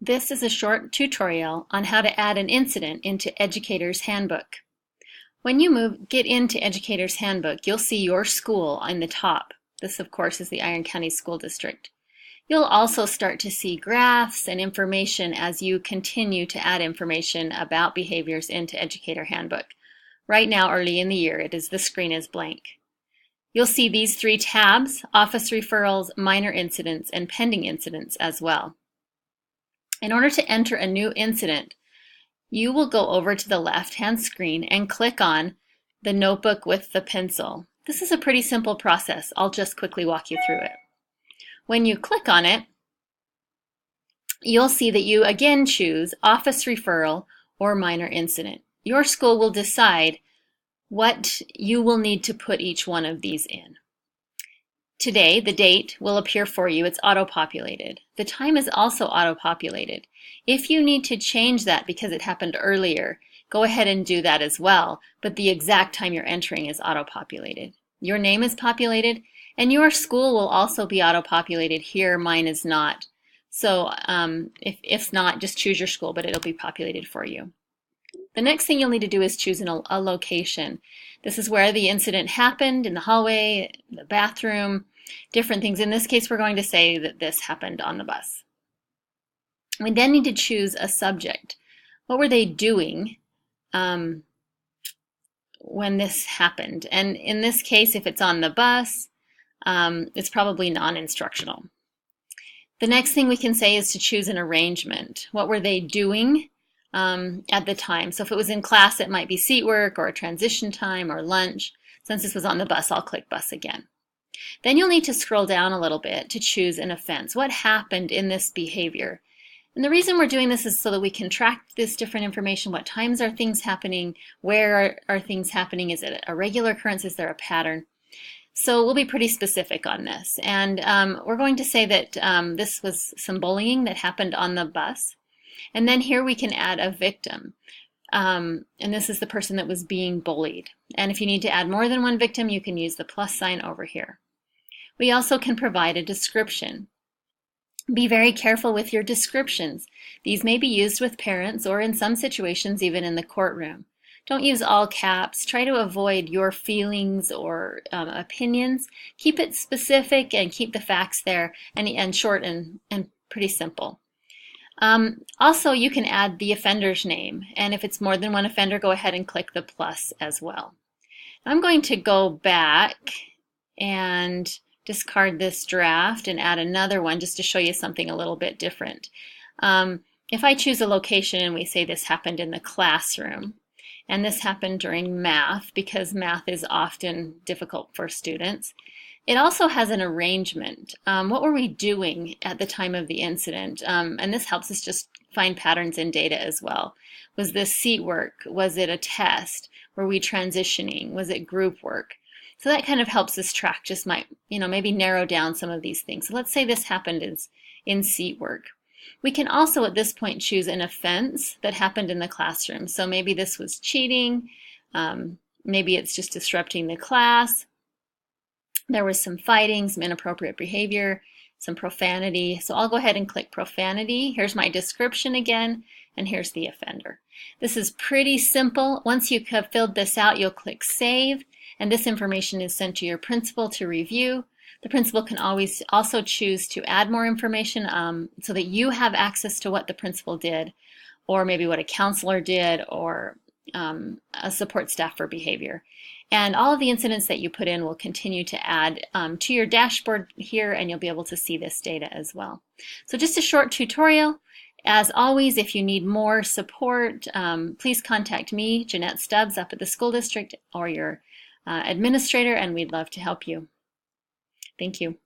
This is a short tutorial on how to add an incident into Educator's Handbook. When you get into Educator's Handbook, you'll see your school on the top. This, of course, is the Iron County School District. You'll also start to see graphs and information as you continue to add information about behaviors into Educator Handbook. Right now, early in the year, the screen is blank. You'll see these three tabs: office referrals, minor incidents, and pending incidents as well. In order to enter a new incident, you will go over to the left-hand screen and click on the notebook with the pencil. This is a pretty simple process. I'll just quickly walk you through it. When you click on it, you'll see that you again choose office referral or minor incident. Your school will decide what you will need to put each one of these in. Today, the date will appear for you. It's auto-populated. The time is also auto-populated. If you need to change that because it happened earlier, go ahead and do that as well, but the exact time you're entering is auto-populated. Your name is populated, and your school will also be auto-populated here. Mine is not. So if not, just choose your school, but it'll be populated for you. The next thing you'll need to do is choose a location. This is where the incident happened, in the hallway, the bathroom, different things. In this case, we're going to say that this happened on the bus. We then need to choose a subject. What were they doing when this happened? And in this case, if it's on the bus, it's probably non-instructional. The next thing we can say is to choose an arrangement. What were they doing at the time? So if it was in class, it might be seat work or a transition time or lunch. Since this was on the bus, I'll click bus again. Then you'll need to scroll down a little bit to choose an offense. What happened in this behavior? And the reason we're doing this is so that we can track this different information. What times are things happening? Where are things happening? Is it a regular occurrence? Is there a pattern? So we'll be pretty specific on this. And we're going to say that this was some bullying that happened on the bus. And then here we can add a victim. And this is the person that was being bullied. And if you need to add more than one victim, you can use the plus sign over here. We also can provide a description. Be very careful with your descriptions. These may be used with parents or in some situations even in the courtroom. Don't use all caps. Try to avoid your feelings or opinions. Keep it specific and keep the facts there and short and pretty simple. Also, you can add the offender's name, and if it's more than one offender, go ahead and click the plus as well. I'm going to go back and discard this draft and add another one just to show you something a little bit different. If I choose a location and we say this happened in the classroom, and this happened during math because math is often difficult for students, it also has an arrangement. What were we doing at the time of the incident? And this helps us just find patterns in data as well. Was this seat work? Was it a test? Were we transitioning? Was it group work? So that kind of helps us track, just might, maybe narrow down some of these things. So let's say this happened in seat work. We can also at this point choose an offense that happened in the classroom. So maybe this was cheating. Maybe it's just disrupting the class. There was some fighting, some inappropriate behavior, some profanity. So I'll go ahead and click profanity. Here's my description again, and here's the offender. This is pretty simple. Once you have filled this out, you'll click save, and this information is sent to your principal to review. The principal can always also choose to add more information so that you have access to what the principal did, or maybe what a counselor did, or a support staff for behavior. And all of the incidents that you put in will continue to add to your dashboard here, and you'll be able to see this data as well. So just a short tutorial. As always, if you need more support, please contact me, Jeanette Stubbs, up at the school district, or your administrator, and we'd love to help you. Thank you.